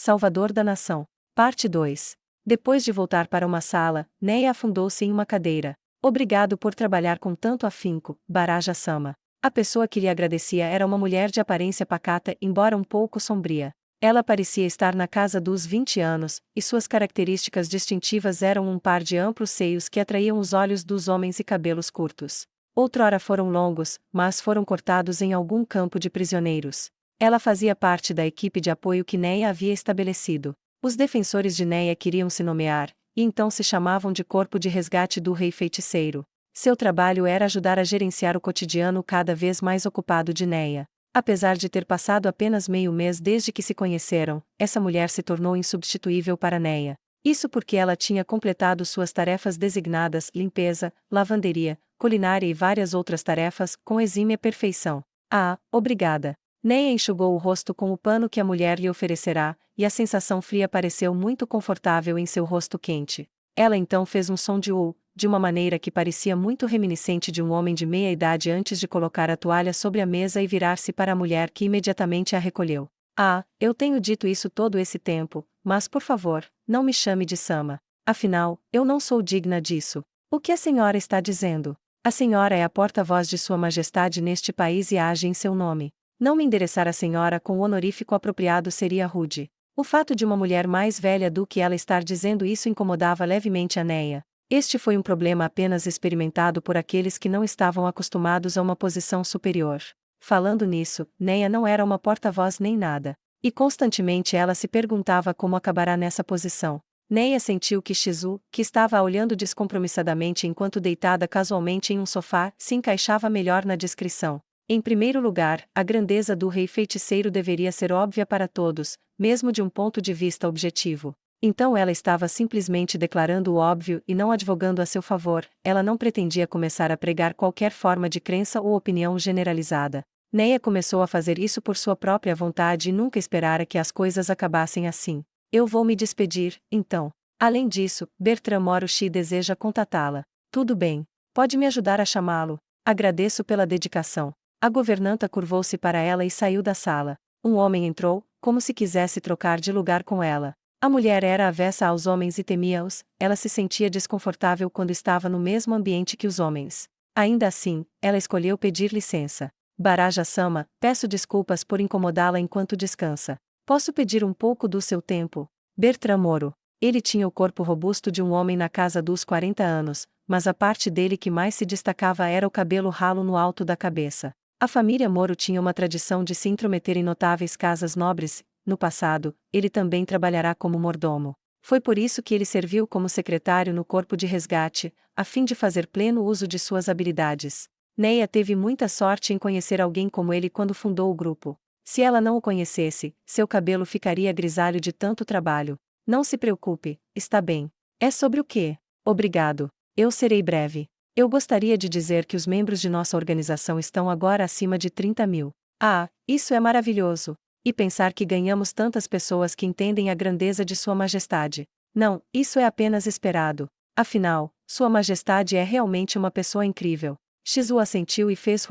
Salvador da Nação. Parte 2. Depois de voltar para uma sala, Neia afundou-se em uma cadeira. Obrigado por trabalhar com tanto afinco, Baraja-sama. A pessoa que lhe agradecia era uma mulher de aparência pacata, embora um pouco sombria. Ela parecia estar na casa dos 20 anos, e suas características distintivas eram um par de amplos seios que atraíam os olhos dos homens e cabelos curtos. Outrora foram longos, mas foram cortados em algum campo de prisioneiros. Ela fazia parte da equipe de apoio que Neia havia estabelecido. Os defensores de Neia queriam se nomear, e então se chamavam de Corpo de Resgate do Rei Feiticeiro. Seu trabalho era ajudar a gerenciar o cotidiano cada vez mais ocupado de Neia. Apesar de ter passado apenas meio mês desde que se conheceram, essa mulher se tornou insubstituível para Neia. Isso porque ela tinha completado suas tarefas designadas, limpeza, lavanderia, culinária e várias outras tarefas, com exímia perfeição. Ah, obrigada. Neia enxugou o rosto com o pano que a mulher lhe oferecerá, e a sensação fria pareceu muito confortável em seu rosto quente. Ela então fez um som de de uma maneira que parecia muito reminiscente de um homem de meia idade antes de colocar a toalha sobre a mesa e virar-se para a mulher que imediatamente a recolheu. Ah, eu tenho dito isso todo esse tempo, mas por favor, não me chame de Sama. Afinal, eu não sou digna disso. O que a senhora está dizendo? A senhora é a porta-voz de Sua Majestade neste país e age em seu nome. Não me endereçar à senhora com o honorífico apropriado seria rude. O fato de uma mulher mais velha do que ela estar dizendo isso incomodava levemente a Neia. Este foi um problema apenas experimentado por aqueles que não estavam acostumados a uma posição superior. Falando nisso, Neia não era uma porta-voz nem nada. E constantemente ela se perguntava como acabará nessa posição. Neia sentiu que Shizu, que estava a olhando descompromissadamente enquanto deitada casualmente em um sofá, se encaixava melhor na descrição. Em primeiro lugar, a grandeza do rei feiticeiro deveria ser óbvia para todos, mesmo de um ponto de vista objetivo. Então ela estava simplesmente declarando o óbvio e não advogando a seu favor, ela não pretendia começar a pregar qualquer forma de crença ou opinião generalizada. Neia começou a fazer isso por sua própria vontade e nunca esperara que as coisas acabassem assim. Eu vou me despedir, então. Além disso, Bertrand Moroshi deseja contatá-la. Tudo bem. Pode me ajudar a chamá-lo. Agradeço pela dedicação. A governanta curvou-se para ela e saiu da sala. Um homem entrou, como se quisesse trocar de lugar com ela. A mulher era avessa aos homens e temia-os, ela se sentia desconfortável quando estava no mesmo ambiente que os homens. Ainda assim, ela escolheu pedir licença. Baraja-sama, peço desculpas por incomodá-la enquanto descansa. Posso pedir um pouco do seu tempo? Bertrand Moro. Ele tinha o corpo robusto de um homem na casa dos 40 anos, mas a parte dele que mais se destacava era o cabelo ralo no alto da cabeça. A família Moro tinha uma tradição de se intrometer em notáveis casas nobres. No passado, ele também trabalhará como mordomo. Foi por isso que ele serviu como secretário no corpo de resgate, a fim de fazer pleno uso de suas habilidades. Neia teve muita sorte em conhecer alguém como ele quando fundou o grupo. Se ela não o conhecesse, seu cabelo ficaria grisalho de tanto trabalho. Não se preocupe, está bem. É sobre o quê? Obrigado. Eu serei breve. Eu gostaria de dizer que os membros de nossa organização estão agora acima de 30.000. Ah, isso é maravilhoso. E pensar que ganhamos tantas pessoas que entendem a grandeza de Sua Majestade. Não, isso é apenas esperado. Afinal, Sua Majestade é realmente uma pessoa incrível. Shizu assentiu e fez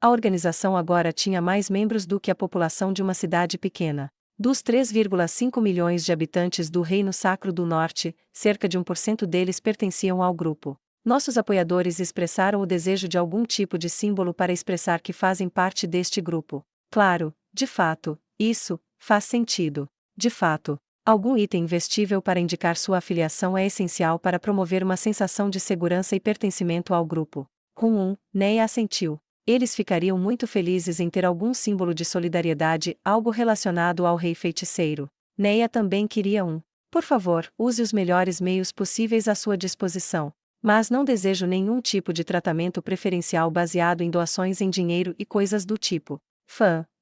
A organização agora tinha mais membros do que a população de uma cidade pequena. Dos 3,5 milhões de habitantes do Reino Sacro do Norte, cerca de 1% deles pertenciam ao grupo. Nossos apoiadores expressaram o desejo de algum tipo de símbolo para expressar que fazem parte deste grupo. Claro, de fato, isso faz sentido. De fato, algum item vestível para indicar sua afiliação é essencial para promover uma sensação de segurança e pertencimento ao grupo. Neia assentiu. Eles ficariam muito felizes em ter algum símbolo de solidariedade, algo relacionado ao rei feiticeiro. Neia também queria Por favor, use os melhores meios possíveis à sua disposição. Mas não desejo nenhum tipo de tratamento preferencial baseado em doações em dinheiro e coisas do tipo.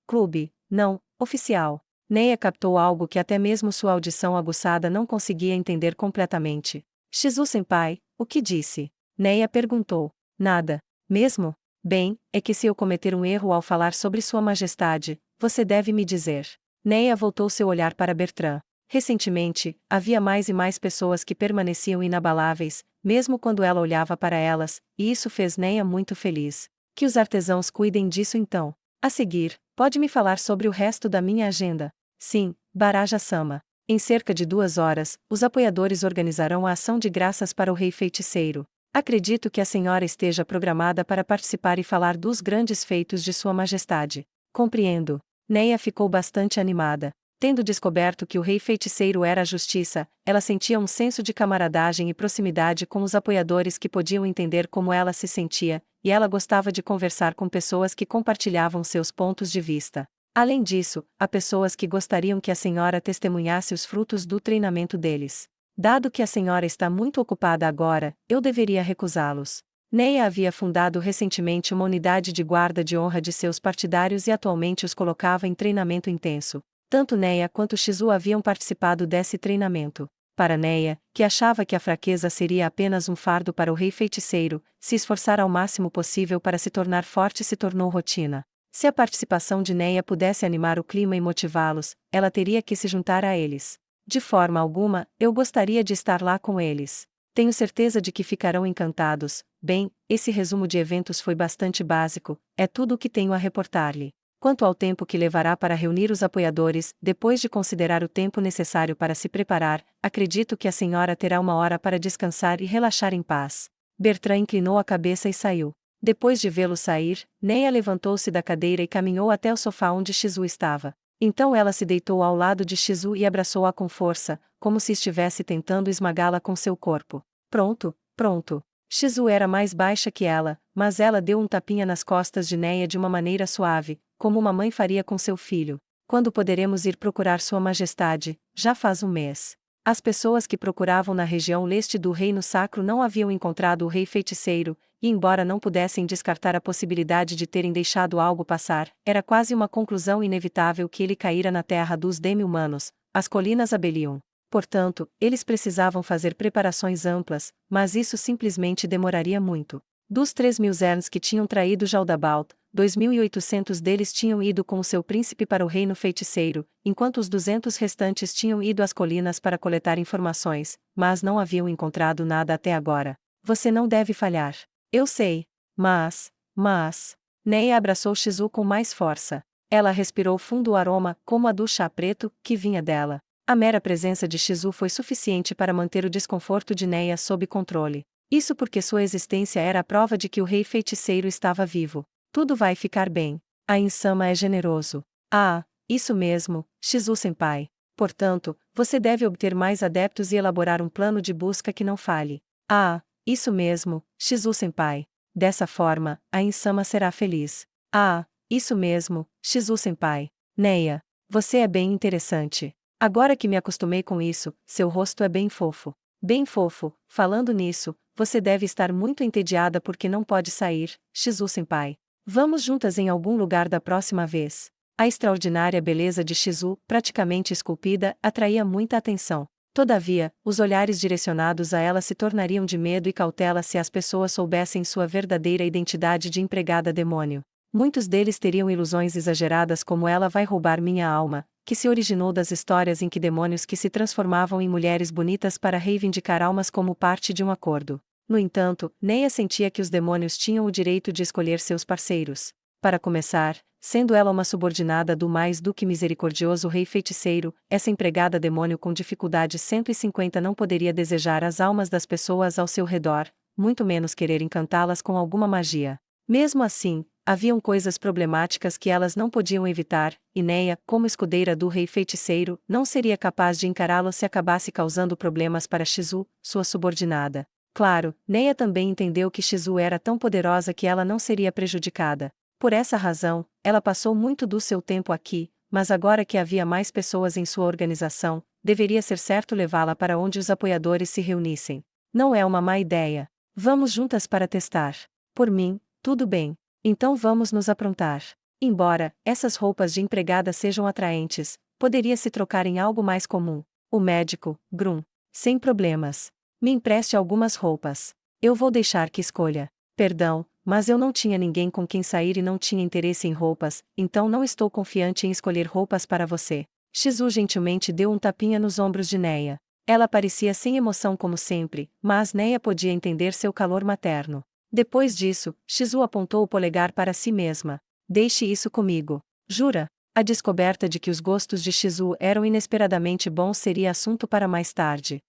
Clube, não, oficial. Neia captou algo que até mesmo sua audição aguçada não conseguia entender completamente. Shizu-senpai, o que disse? Neia perguntou. Nada. Mesmo? Bem, é que se eu cometer um erro ao falar sobre Sua Majestade, você deve me dizer. Neia voltou seu olhar para Bertrand. Recentemente, havia mais e mais pessoas que permaneciam inabaláveis, mesmo quando ela olhava para elas, e isso fez Neia muito feliz. Que os artesãos cuidem disso então. A seguir, pode me falar sobre o resto da minha agenda? Sim, Baraja-sama. Em cerca de 2 horas, os apoiadores organizarão a ação de graças para o Rei Feiticeiro. Acredito que a senhora esteja programada para participar e falar dos grandes feitos de Sua Majestade. Compreendo. Neia ficou bastante animada. Tendo descoberto que o Rei Feiticeiro era a justiça, ela sentia um senso de camaradagem e proximidade com os apoiadores que podiam entender como ela se sentia, e ela gostava de conversar com pessoas que compartilhavam seus pontos de vista. Além disso, há pessoas que gostariam que a senhora testemunhasse os frutos do treinamento deles. Dado que a senhora está muito ocupada agora, eu deveria recusá-los. Neia havia fundado recentemente uma unidade de guarda de honra de seus partidários e atualmente os colocava em treinamento intenso. Tanto Neia quanto Shizu haviam participado desse treinamento. Para Neia, que achava que a fraqueza seria apenas um fardo para o Rei Feiticeiro, se esforçar ao máximo possível para se tornar forte se tornou rotina. Se a participação de Neia pudesse animar o clima e motivá-los, ela teria que se juntar a eles. De forma alguma, eu gostaria de estar lá com eles. Tenho certeza de que ficarão encantados. Bem, esse resumo de eventos foi bastante básico, é tudo o que tenho a reportar-lhe. Quanto ao tempo que levará para reunir os apoiadores, depois de considerar o tempo necessário para se preparar, acredito que a senhora terá 1 hora para descansar e relaxar em paz. Bertrand inclinou a cabeça e saiu. Depois de vê-lo sair, Neia levantou-se da cadeira e caminhou até o sofá onde Shizu estava. Então ela se deitou ao lado de Shizu e abraçou-a com força, como se estivesse tentando esmagá-la com seu corpo. Pronto, pronto. Shizu era mais baixa que ela, mas ela deu um tapinha nas costas de Neia de uma maneira suave, como uma mãe faria com seu filho. Quando poderemos ir procurar Sua Majestade? Já faz um mês. As pessoas que procuravam na região leste do Reino Sacro não haviam encontrado o Rei Feiticeiro, e embora não pudessem descartar a possibilidade de terem deixado algo passar, era quase uma conclusão inevitável que ele caíra na terra dos demi-humanos, as colinas Abelion. Portanto, eles precisavam fazer preparações amplas, mas isso simplesmente demoraria muito. Dos 3.000 Zerns que tinham traído Jaldabaoth, 2.800 deles tinham ido com o seu príncipe para o Reino Feiticeiro, enquanto os 200 restantes tinham ido às colinas para coletar informações, mas não haviam encontrado nada até agora. Você não deve falhar. Eu sei. Mas... Neia abraçou Shizu com mais força. Ela respirou fundo o aroma, como a do chá preto, que vinha dela. A mera presença de Shizu foi suficiente para manter o desconforto de Neia sob controle. Isso porque sua existência era a prova de que o Rei Feiticeiro estava vivo. Tudo vai ficar bem. A Insama é generoso. Ah, isso mesmo, Shizu-senpai. Portanto, você deve obter mais adeptos e elaborar um plano de busca que não falhe. Ah, isso mesmo, Shizu-senpai. Dessa forma, a Insama será feliz. Ah, isso mesmo, Shizu-senpai. Neia, você é bem interessante. Agora que me acostumei com isso, seu rosto é bem fofo. Bem fofo. Falando nisso, você deve estar muito entediada porque não pode sair, Shizu-senpai. Vamos juntas em algum lugar da próxima vez. A extraordinária beleza de Shizu, praticamente esculpida, atraía muita atenção. Todavia, os olhares direcionados a ela se tornariam de medo e cautela se as pessoas soubessem sua verdadeira identidade de empregada demônio. Muitos deles teriam ilusões exageradas como ela vai roubar minha alma, que se originou das histórias em que demônios que se transformavam em mulheres bonitas para reivindicar almas como parte de um acordo. No entanto, Neia sentia que os demônios tinham o direito de escolher seus parceiros. Para começar, sendo ela uma subordinada do mais do que misericordioso Rei Feiticeiro, essa empregada demônio com dificuldade 150 não poderia desejar as almas das pessoas ao seu redor, muito menos querer encantá-las com alguma magia. Mesmo assim, haviam coisas problemáticas que elas não podiam evitar, e Neia, como escudeira do Rei Feiticeiro, não seria capaz de encará-lo se acabasse causando problemas para Shizu, sua subordinada. Claro, Neia também entendeu que Shizu era tão poderosa que ela não seria prejudicada. Por essa razão, ela passou muito do seu tempo aqui, mas agora que havia mais pessoas em sua organização, deveria ser certo levá-la para onde os apoiadores se reunissem. Não é uma má ideia. Vamos juntas para testar. Por mim, tudo bem. Então vamos nos aprontar. Embora essas roupas de empregada sejam atraentes, poderia se trocar em algo mais comum. O médico, Grum. Sem problemas. Me empreste algumas roupas. Eu vou deixar que escolha. Perdão, mas eu não tinha ninguém com quem sair e não tinha interesse em roupas, então não estou confiante em escolher roupas para você. Shizu gentilmente deu um tapinha nos ombros de Neia. Ela parecia sem emoção como sempre, mas Neia podia entender seu calor materno. Depois disso, Shizu apontou o polegar para si mesma. Deixe isso comigo. Jura? A descoberta de que os gostos de Shizu eram inesperadamente bons seria assunto para mais tarde.